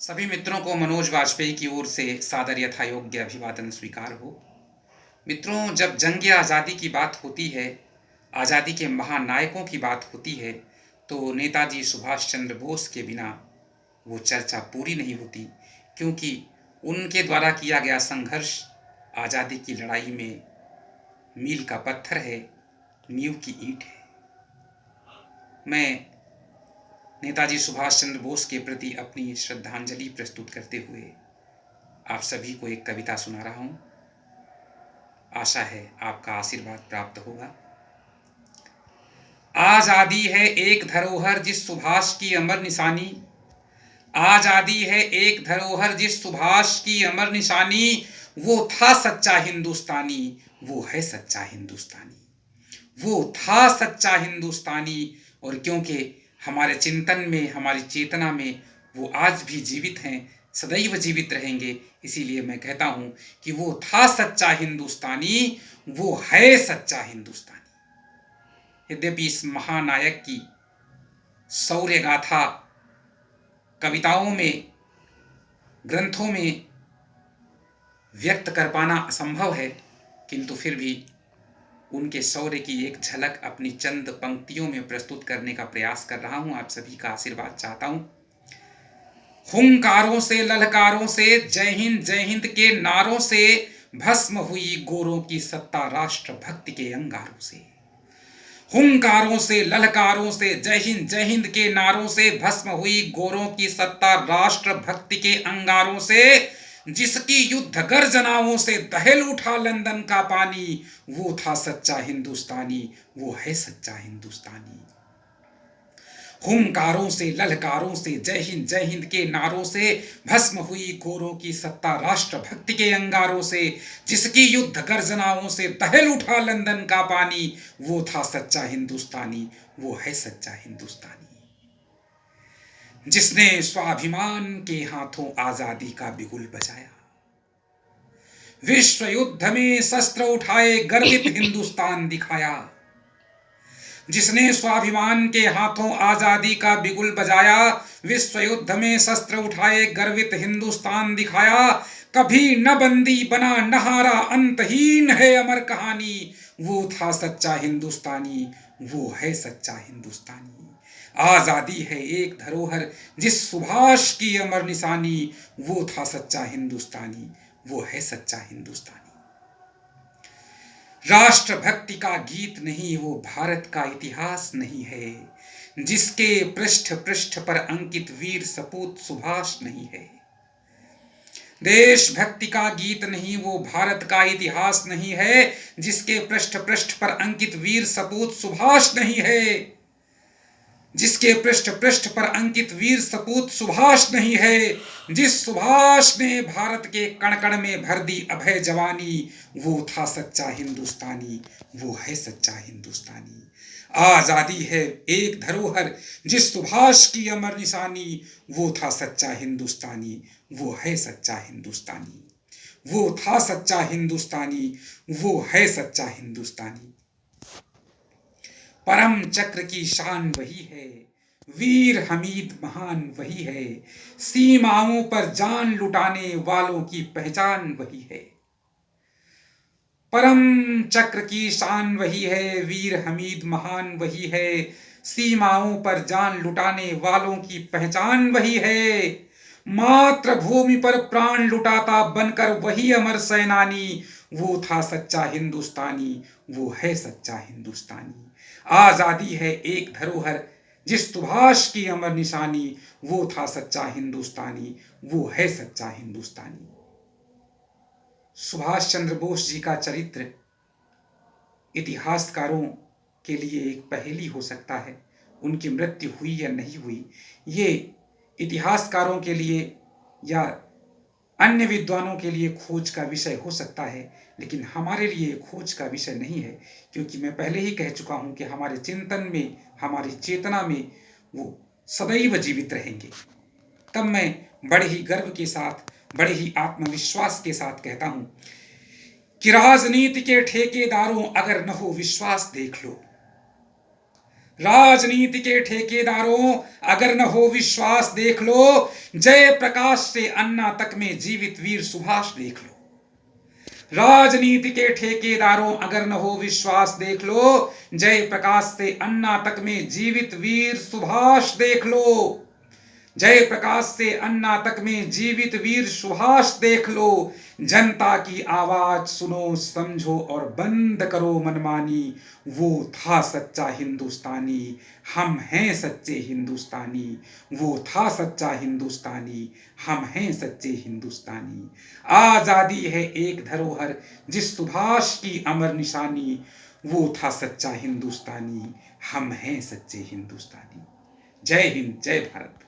सभी मित्रों को मनोज वाजपेयी की ओर से सादर यथायोग्य अभिवादन स्वीकार हो। मित्रों, जब जंग आज़ादी की बात होती है, आज़ादी के महानायकों की बात होती है, तो नेताजी सुभाष चंद्र बोस के बिना वो चर्चा पूरी नहीं होती, क्योंकि उनके द्वारा किया गया संघर्ष आज़ादी की लड़ाई में मील का पत्थर है, नींव की ईंट है। मैं नेताजी सुभाष चंद्र बोस के प्रति अपनी श्रद्धांजलि प्रस्तुत करते हुए आप सभी को एक कविता सुना रहा हूँ। आशा है आपका आशीर्वाद प्राप्त होगा। आजादी है एक धरोहर जिस सुभाष की अमर निशानी, आजादी है एक धरोहर जिस सुभाष की अमर निशानी, वो था सच्चा हिंदुस्तानी, वो है सच्चा हिंदुस्तानी, वो था सच्चा हिंदुस्तानी। और क्योंकि हमारे चिंतन में, हमारी चेतना में वो आज भी जीवित हैं, सदैव जीवित रहेंगे, इसीलिए मैं कहता हूँ कि वो था सच्चा हिंदुस्तानी, वो है सच्चा हिंदुस्तानी। यद्यपि इस महानायक की शौर्य गाथा कविताओं में, ग्रंथों में व्यक्त कर पाना असंभव है, किंतु फिर भी उनके शौर्य की एक झलक अपनी चंद पंक्तियों में प्रस्तुत करने का प्रयास कर रहा हूं। आप सभी का आशीर्वाद चाहता हूं। हुंकारों से, ललकारों से, जय हिंद के नारों से भस्म हुई गोरों की सत्ता राष्ट्र भक्ति के अंगारों से। हुंकारों से, ललकारों से, जय हिंद के नारों से भस्म हुई गोरों की सत्ता राष्ट्र भक्ति के अंगारों से, जिसकी युद्ध गर्जनाओं से दहल उठा लंदन का पानी, वो था सच्चा हिंदुस्तानी, वो है सच्चा हिंदुस्तानी। हुंकारों से, ललकारों से, जय हिंद के नारों से भस्म हुई गोरों की सत्ता राष्ट्र भक्ति के अंगारों से, जिसकी युद्ध गर्जनाओं से दहल उठा लंदन का पानी, वो था सच्चा हिंदुस्तानी, वो है सच्चा हिंदुस्तानी। जिसने स्वाभिमान के हाथों आजादी का बिगुल बजाया, विश्व युद्ध में शस्त्र उठाए गर्वित हिंदुस्तान दिखाया, जिसने स्वाभिमान के हाथों आजादी का बिगुल बजाया, विश्व युद्ध में शस्त्र उठाए गर्वित हिंदुस्तान दिखाया, कभी न बंदी बना न हारा अंतहीन है अमर कहानी, वो था सच्चा हिंदुस्तानी, वो है सच्चा हिंदुस्तानी। आजादी है एक धरोहर जिस सुभाष की अमर निशानी, वो था सच्चा हिंदुस्तानी, वो है सच्चा हिंदुस्तानी। राष्ट्र भक्ति का गीत नहीं, वो भारत का इतिहास नहीं है, जिसके पृष्ठ पृष्ठ पर अंकित वीर सपूत सुभाष नहीं है। देश भक्ति का गीत नहीं, वो भारत का इतिहास नहीं है, जिसके पृष्ठ पृष्ठ पर अंकित वीर सपूत सुभाष नहीं है, जिसके पृष्ठ पृष्ठ पर अंकित वीर सपूत सुभाष नहीं है। जिस सुभाष ने भारत के कण कण में भर दी अभय जवानी, वो था सच्चा हिंदुस्तानी, वो है सच्चा हिंदुस्तानी। आजादी है एक धरोहर जिस सुभाष की अमर निशानी, वो था सच्चा हिंदुस्तानी, वो है सच्चा हिंदुस्तानी। वो था सच्चा हिंदुस्तानी, वो है सच्चा हिंदुस्तानी। परम चक्र की शान वही है, वीर हमीद महान वही है, सीमाओं पर जान लुटाने वालों की पहचान वही है। परम चक्र की शान वही है, वीर हमीद महान वही है, सीमाओं पर जान लुटाने वालों की पहचान वही है। मातृभूमि पर प्राण लुटाता बनकर वही अमर सेनानी, वो था सच्चा हिंदुस्तानी, वो है सच्चा हिंदुस्तानी। आजादी है एक धरोहर जिस सुभाष की अमर निशानी, वो था सच्चा हिंदुस्तानी, वो है सच्चा हिंदुस्तानी। सुभाष चंद्र बोस जी का चरित्र इतिहासकारों के लिए एक पहेली हो सकता है। उनकी मृत्यु हुई या नहीं हुई, ये इतिहासकारों के लिए या अन्य विद्वानों के लिए खोज का विषय हो सकता है, लेकिन हमारे लिए खोज का विषय नहीं है, क्योंकि मैं पहले ही कह चुका हूं कि हमारे चिंतन में, हमारी चेतना में वो सदैव जीवित रहेंगे। तब मैं बड़े ही गर्व के साथ, बड़े ही आत्मविश्वास के साथ कहता हूं कि राजनीति के ठेकेदारों, अगर न हो विश्वास देख लो, राजनीति के ठेकेदारों, अगर न हो विश्वास देख लो, जय प्रकाश से अन्ना तक में जीवित वीर सुभाष देख लो। राजनीति के ठेकेदारों, अगर न हो विश्वास देख लो, जय प्रकाश से अन्ना तक में जीवित वीर सुभाष देख लो। जय प्रकाश से अन्ना तक में जीवित वीर सुभाष देख लो। जनता की आवाज सुनो, समझो और बंद करो मनमानी। वो था सच्चा हिंदुस्तानी, हम हैं सच्चे हिंदुस्तानी। वो था सच्चा हिंदुस्तानी, हम हैं सच्चे हिंदुस्तानी। आजादी है एक धरोहर जिस सुभाष की अमर निशानी। वो था सच्चा हिंदुस्तानी, हम हैं सच्चे हिंदुस्तानी। जय हिंद, जय भारत।